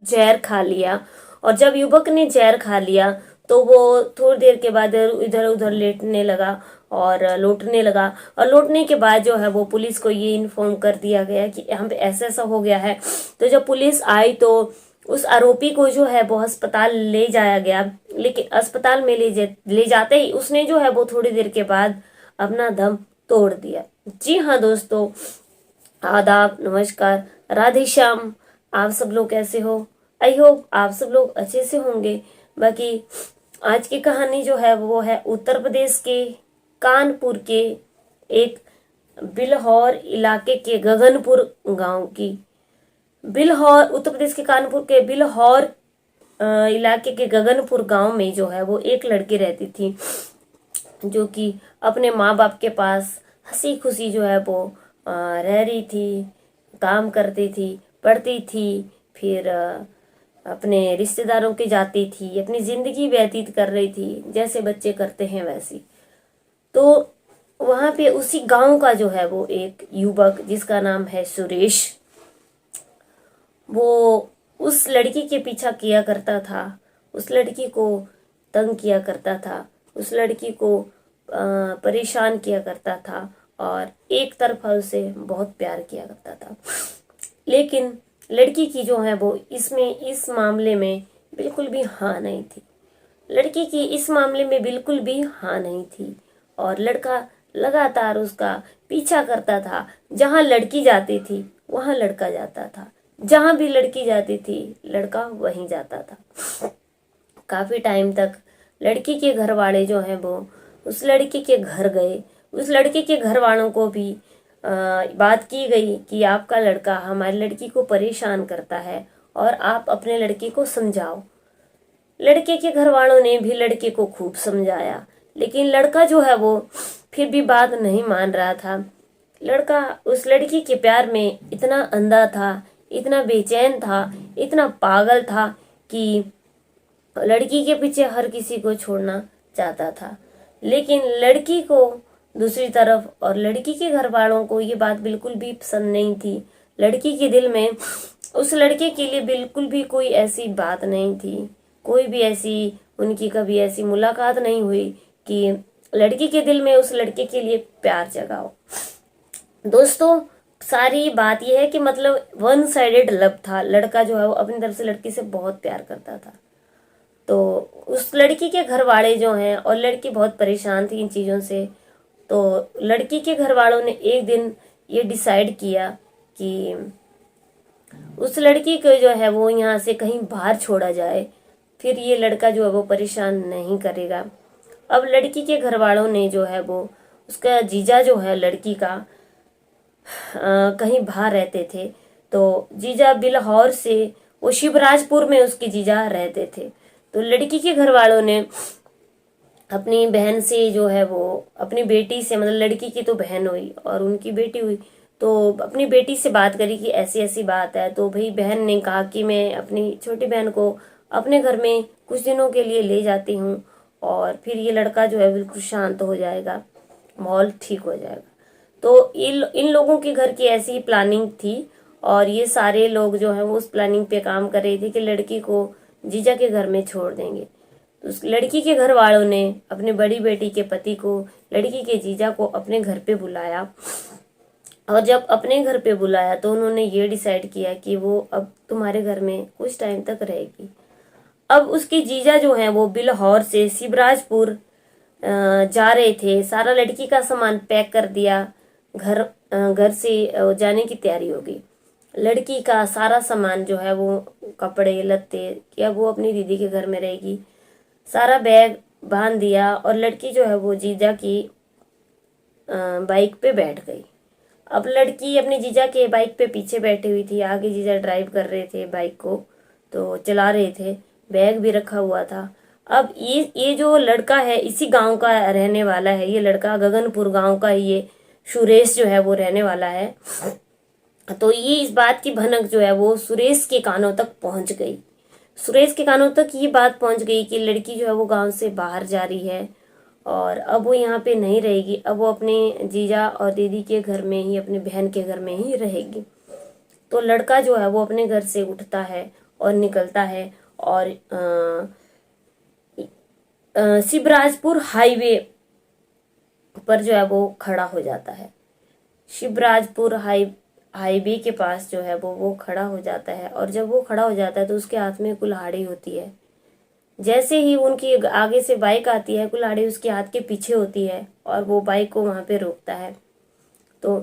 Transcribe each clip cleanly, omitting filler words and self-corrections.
जहर खा लिया। और जब युवक ने जहर खा लिया तो वो थोड़ी देर के बाद इधर उधर लेटने लगा और लौटने लगा। और लौटने के बाद जो है वो पुलिस को ये इन्फॉर्म कर दिया गया कि यहाँ पे ऐसा ऐसा हो गया है। तो जब पुलिस आई तो उस आरोपी को जो है वो अस्पताल ले जाया गया, लेकिन अस्पताल में ले जाते ही उसने जो है वो थोड़ी देर के बाद अपना दम तोड़ दिया। जी हाँ दोस्तों, आदाब, नमस्कार, राधे श्याम। आप सब लोग कैसे हो? आई होप आप सब लोग अच्छे से होंगे। बाकी आज की कहानी जो है वो है उत्तर प्रदेश के कानपुर के एक बिल्हौर इलाके के गगनपुर गांव की। बिल्हौर, उत्तर प्रदेश के कानपुर के बिल्हौर इलाके के गगनपुर गांव में जो है वो एक लड़की रहती थी, जो कि अपने माँ बाप के पास हंसी खुशी जो है वो रह रही थी, काम करती थी, पढ़ती थी, फिर अपने रिश्तेदारों के जाती थी, अपनी जिंदगी व्यतीत कर रही थी जैसे बच्चे करते हैं वैसी। तो वहां पे उसी गांव का जो है वो एक युवक जिसका नाम है सुरेश, वो उस लड़की के पीछा किया करता था, उस लड़की को तंग किया करता था, उस लड़की को परेशान किया करता था और एक तरफा उसे बहुत प्यार किया करता था। लेकिन लड़की की जो है वो इस मामले में बिल्कुल भी हाँ नहीं थी। लड़की की इस मामले में बिल्कुल भी हाँ नहीं थी और लड़का लगातार उसका पीछा करता था। जहां लड़की जाती थी वहां लड़का जाता था, जहां भी लड़की जाती थी लड़का वहीं जाता था। काफी टाइम तक लड़की के घर वाले जो हैं वो उस लड़की के घर गए। उस लड़के के घर वालों को भी बात की गई कि आपका लड़का हमारी लड़की को परेशान करता है और आप अपने लड़के को समझाओ। लड़के के घर वालों ने भी लड़के को खूब समझाया, लेकिन लड़का जो है वो फिर भी बात नहीं मान रहा था। लड़का उस लड़की के प्यार में इतना अंधा था, इतना बेचैन था, इतना पागल था कि लड़की के पीछे हर किसी को छोड़ना चाहता था। लेकिन लड़की को दूसरी तरफ और लड़की के घर वालों को ये बात बिल्कुल भी पसंद नहीं थी। लड़की के दिल में उस लड़के के लिए बिल्कुल भी कोई ऐसी बात नहीं थी, कोई भी ऐसी उनकी कभी ऐसी मुलाकात नहीं हुई कि लड़की के दिल में उस लड़के के लिए प्यार जगाओ। दोस्तों, सारी बात यह है कि मतलब वन साइडेड लव था। लड़का जो है वो अपनी तरफ से लड़की से बहुत प्यार करता था। तो उस लड़की के घर वाले जो हैं, और लड़की बहुत परेशान थी इन चीज़ों से, तो लड़की के घर वालों ने एक दिन ये डिसाइड किया कि उस लड़की को जो है वो यहाँ से कहीं बाहर छोड़ा जाए, फिर ये लड़का जो है वो परेशान नहीं करेगा। अब लड़की के घर वालों ने जो है वो उसका जीजा जो है लड़की का कहीं बाहर रहते थे। तो जीजा बिल्हौर से वो शिवराजपुर में उसके जीजा रहते थे। तो लड़की के घर वालों ने अपनी बहन से जो है वो अपनी बेटी से, मतलब लड़की की तो बहन हुई और उनकी बेटी हुई, तो अपनी बेटी से बात करी कि ऐसी ऐसी बात है। तो भाई बहन ने कहा कि मैं अपनी छोटी बहन को अपने घर में कुछ दिनों के लिए ले जाती हूँ और फिर ये लड़का जो है बिल्कुल शांत हो जाएगा, माहौल ठीक हो जाएगा। तो इन लोगों के घर की ऐसी ही प्लानिंग थी और ये सारे लोग जो है वो उस प्लानिंग पे काम कर रहे थे कि लड़की को जीजा के घर में छोड़ देंगे। तो उस लड़की के घर वालों ने अपने बड़ी बेटी के पति को, लड़की के जीजा को अपने घर पे बुलाया। और जब अपने घर पे बुलाया तो उन्होंने ये डिसाइड किया कि वो अब तुम्हारे घर में कुछ टाइम तक रहेगी। अब उसके जीजा जो हैं वो बिल्हौर से शिवराजपुर जा रहे थे। सारा लड़की का सामान पैक कर दिया, घर से जाने की तैयारी हो गई। लड़की का सारा सामान जो है वो कपड़े लत्ते, क्या वो अपनी दीदी के घर में रहेगी, सारा बैग बांध दिया और लड़की जो है वो जीजा की बाइक पे बैठ गई। अब लड़की अपने जीजा के बाइक पे पीछे बैठी हुई थी, आगे जीजा ड्राइव कर रहे थे बाइक को, तो चला रहे थे, बैग भी रखा हुआ था। अब ये जो लड़का है इसी गांव का रहने वाला है। ये लड़का गगनपुर गांव का, ये सुरेश जो है वो रहने वाला है। तो ये इस बात की भनक जो है वो सुरेश के कानों तक पहुंच गई। सुरेश के कानों तक ये बात पहुंच गई कि लड़की जो है वो गांव से बाहर जा रही है और अब वो यहाँ पे नहीं रहेगी, अब वो अपने जीजा और दीदी के घर में ही, अपनी बहन के घर में ही रहेगी। तो लड़का जो है वो अपने घर से उठता है और निकलता है और शिवराजपुर हाईवे पर जो है वो खड़ा हो जाता है। शिवराजपुर हाईवे के पास जो है वो खड़ा हो जाता है। और जब वो खड़ा हो जाता है तो उसके हाथ में कुल्हाड़ी होती है। जैसे ही उनकी आगे से बाइक आती है, कुल्हाड़ी उसके हाथ के पीछे होती है और वो बाइक को वहां पे रोकता है। तो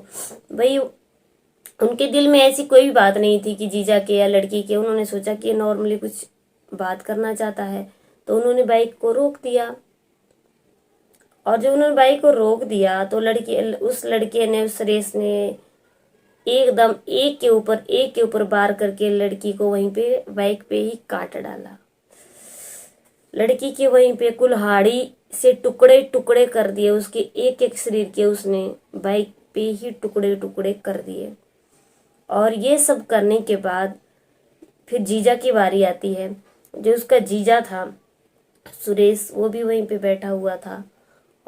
भाई उनके दिल में ऐसी कोई भी बात नहीं थी कि जीजा के या लड़की के। उन्होंने सोचा कि नॉर्मली कुछ बात करना चाहता है, तो उन्होंने बाइक को रोक दिया। और जब उन्होंने बाइक को रोक दिया तो उस लड़के ने, उस सुरेश ने एकदम एक के ऊपर वार करके लड़की को वहीं पे बाइक पे ही काट डाला। लड़की के वहीं पे कुल्हाड़ी से टुकड़े टुकड़े कर दिए। उसके एक एक शरीर के उसने बाइक पे ही टुकड़े टुकड़े कर दिए। और ये सब करने के बाद फिर जीजा की बारी आती है। जो उसका जीजा था सुरेश, वो भी वहीं पे बैठा हुआ था।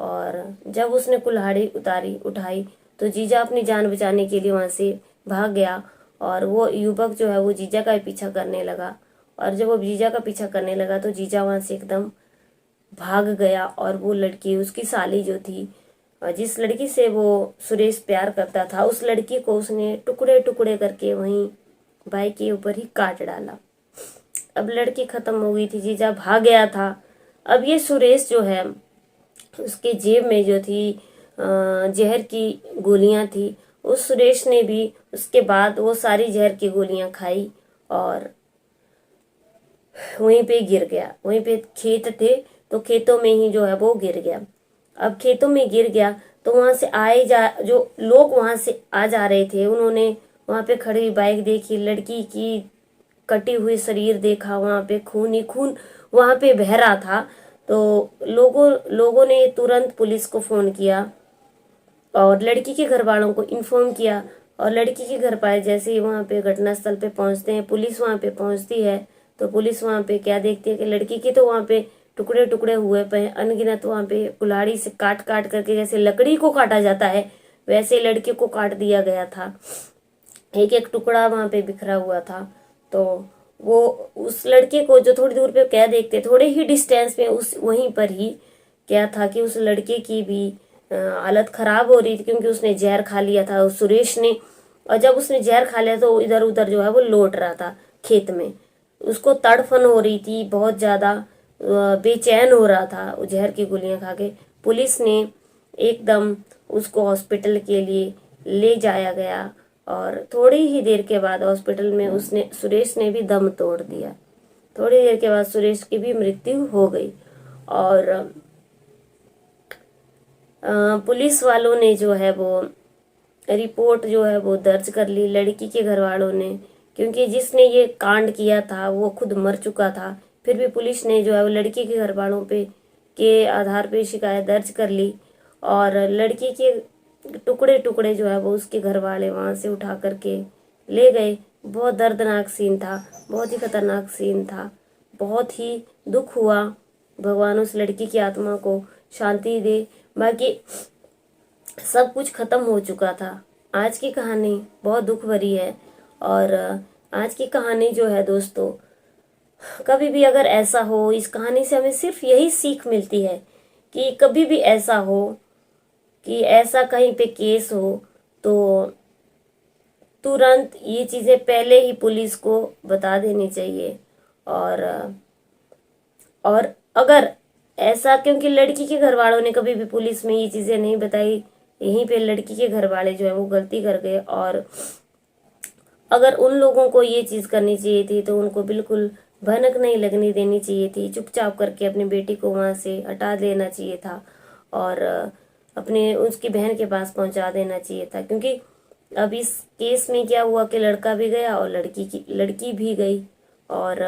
और जब उसने कुल्हाड़ी उठाई तो जीजा अपनी जान बचाने के लिए वहां से भाग गया। और वो युवक जो है वो जीजा का पीछा करने लगा। और जब वो जीजा का पीछा करने लगा तो जीजा वहां से एकदम भाग गया। और वो लड़की, उसकी साली जो थी, जिस लड़की से वो सुरेश प्यार करता था, उस लड़की को उसने टुकड़े टुकड़े करके वहीं बाइक के ऊपर ही काट डाला। अब लड़की खत्म हो गई थी, जीजा भाग गया था। अब ये सुरेश जो है, उसके जेब में जो थी जहर की गोलियां थी। उस सुरेश ने भी उसके बाद वो सारी जहर की गोलियां खाई और वहीं पे गिर गया। वहीं पे खेत थे तो खेतों में ही जो है वो गिर गया। अब खेतों में गिर गया तो वहां से जो लोग वहां से आ जा रहे थे, उन्होंने वहां पे खड़ी हुई बाइक देखी, लड़की की कटी हुई शरीर देखा, वहां पे खून ही खून वहां पे बह रहा था। तो लोगों ने तुरंत पुलिस को फोन किया और लड़की के घर वालों को इन्फॉर्म किया। और लड़की के घर वाले जैसे ही वहां पे घटनास्थल पे पहुंचते हैं, पुलिस वहां पे पहुंचती है। तो पुलिस वहां पे क्या देखती है कि लड़की की तो वहां पे टुकड़े टुकड़े हुए पे अनगिनत वहां पे कुल्हाड़ी से काट काट करके, जैसे लकड़ी को काटा जाता है वैसे लड़की को काट दिया गया था। एक एक टुकड़ा वहां पे बिखरा हुआ था। तो वो उस लड़के को जो थोड़ी दूर पे क्या देखते, थोड़े ही डिस्टेंस में उस वहीं पर ही क्या था कि उस लड़के की भी हालत खराब हो रही थी, क्योंकि उसने जहर खा लिया था उस सुरेश ने। और जब उसने जहर खा लिया तो इधर उधर जो है वो लौट रहा था खेत में। उसको तड़फन हो रही थी, बहुत ज्यादा बेचैन हो रहा था वो जहर की गोलियां खा के। पुलिस ने एकदम उसको हॉस्पिटल के लिए ले जाया गया। और थोड़ी ही देर के बाद हॉस्पिटल में सुरेश ने भी दम तोड़ दिया। थोड़ी देर के बाद सुरेश की भी मृत्यु हो गई। और पुलिस वालों ने जो है वो रिपोर्ट जो है वो दर्ज कर ली लड़की के घर वालों ने, क्योंकि जिसने ये कांड किया था वो खुद मर चुका था। फिर भी पुलिस ने जो है वो लड़की के घर वालों पे के आधार पे शिकायत दर्ज कर ली। और लड़की के टुकड़े टुकड़े जो है वो उसके घर वाले वहां से उठा करके ले गए। बहुत दर्दनाक सीन था, बहुत ही खतरनाक सीन था, बहुत ही दुख हुआ। भगवान उस लड़की की आत्मा को शांति दे। बाकी सब कुछ खत्म हो चुका था। आज की कहानी बहुत दुख भरी है। और आज की कहानी जो है दोस्तों, कभी भी अगर ऐसा हो, इस कहानी से हमें सिर्फ यही सीख मिलती है कि कभी भी ऐसा हो कि ऐसा कहीं पे केस हो तो तुरंत ये चीजें पहले ही पुलिस को बता देनी चाहिए। और अगर ऐसा, क्योंकि लड़की के घर वालों ने कभी भी पुलिस में ये चीजें नहीं बताई, यहीं पे लड़की के घर वाले जो है वो गलती कर गए। और अगर उन लोगों को ये चीज करनी चाहिए थी तो उनको बिल्कुल भनक नहीं लगनी देनी चाहिए थी, चुपचाप करके अपनी बेटी को वहां से हटा देना चाहिए था और अपने उसकी बहन के पास पहुंचा देना चाहिए था। क्योंकि अब इस केस में क्या हुआ कि लड़का भी गया और लड़की भी गई। और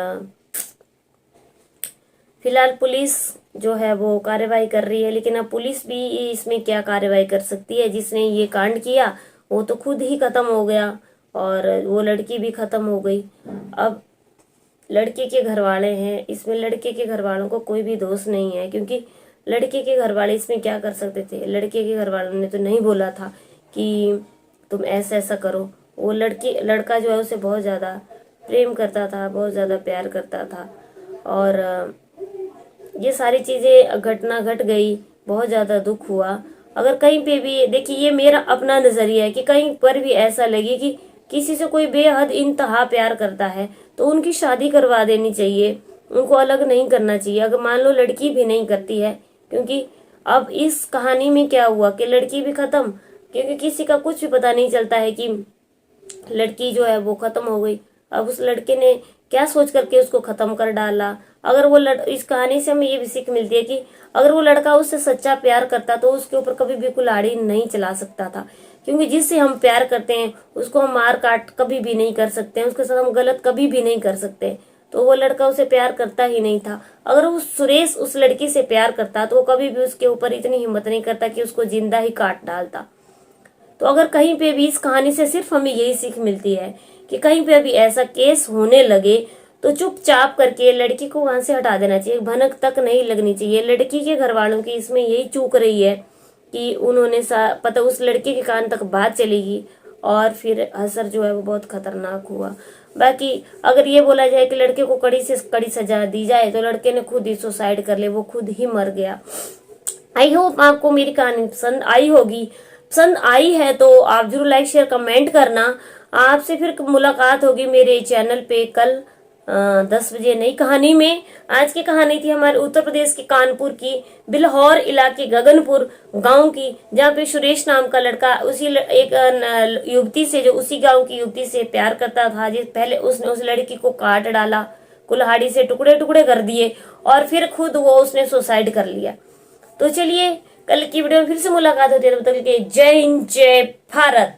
फिलहाल पुलिस जो है वो कार्रवाई कर रही है, लेकिन अब पुलिस भी इसमें क्या कार्रवाई कर सकती है। जिसने ये कांड किया वो तो खुद ही खत्म हो गया और वो लड़की भी खत्म हो गई। अब लड़के के घर वाले हैं, इसमें लड़के के घर वालों को कोई भी दोष नहीं है, क्योंकि लड़के के घर वाले इसमें क्या कर सकते थे। लड़के के घर वालों ने तो नहीं बोला था कि तुम ऐसा ऐसा करो। वो लड़का जो है उसे बहुत ज्यादा प्रेम करता था, बहुत ज़्यादा प्यार करता था। और ये सारी चीज़ें घटना घट गई, बहुत ज़्यादा दुख हुआ। अगर कहीं पे भी देखिए, ये मेरा अपना नज़रिया है कि कहीं पर भी ऐसा लगे कि किसी से कोई बेहद इंतहा प्यार करता है तो उनकी शादी करवा देनी चाहिए, उनको अलग नहीं करना चाहिए। अगर मान लो लड़की भी नहीं करती है, क्योंकि अब इस कहानी में क्या हुआ कि लड़की भी खत्म, क्योंकि किसी का कुछ भी पता नहीं चलता है कि लड़की जो है वो खत्म हो गई। अब उस लड़के ने क्या सोच करके उसको खत्म कर डाला। अगर वो इस कहानी से हमें ये भी सीख मिलती है कि अगर वो लड़का उससे सच्चा प्यार करता तो उसके ऊपर कभी भी कुल्हाड़ी नहीं चला सकता था, क्योंकि जिससे हम प्यार करते हैं उसको हम मार काट कभी भी नहीं कर सकते हैं, उसके साथ हम गलत कभी भी नहीं कर सकते। तो वो लड़का उसे प्यार करता ही नहीं था। अगर वो सुरेश उस लड़की से प्यार करता तो वो कभी भी उसके ऊपर इतनी हिम्मत नहीं करता कि उसको जिंदा ही काट डालता। तो अगर कहीं पे भी इस कहानी से सिर्फ हमें यही सीख मिलती है कि कहीं पे भी ऐसा केस होने लगे तो चुपचाप करके लड़की को वहां से हटा देना चाहिए, भनक तक नहीं लगनी चाहिए। लड़की के घर वालों की इसमें यही चूक रही है कि उन्होंने पता उस लड़के के कान तक बात चलेगी और फिर असर जो है वो बहुत खतरनाक हुआ। बाकी अगर ये बोला जाए कि लड़के को कड़ी से कड़ी सजा दी जाए तो लड़के ने खुद ही सुसाइड कर ले, वो खुद ही मर गया। आई होप आपको मेरी कहानी पसंद आई होगी। पसंद आई है तो आप जरूर लाइक शेयर कमेंट करना। आपसे फिर मुलाकात होगी मेरे चैनल पे कल 10 बजे नई कहानी में। आज की कहानी थी हमारे उत्तर प्रदेश के कानपुर की, बिल्हौर इलाके गगनपुर गांव की, जहाँ पे सुरेश नाम का लड़का एक युवती से, जो उसी गांव की युवती से प्यार करता था, जिस पहले उसने उस लड़की को काट डाला, कुल्हाड़ी से टुकड़े टुकड़े कर दिए और फिर खुद वो उसने सुसाइड कर लिया। तो चलिए कल की वीडियो में फिर से मुलाकात होती है, तब तक के लिए जय हिंद, जय भारत।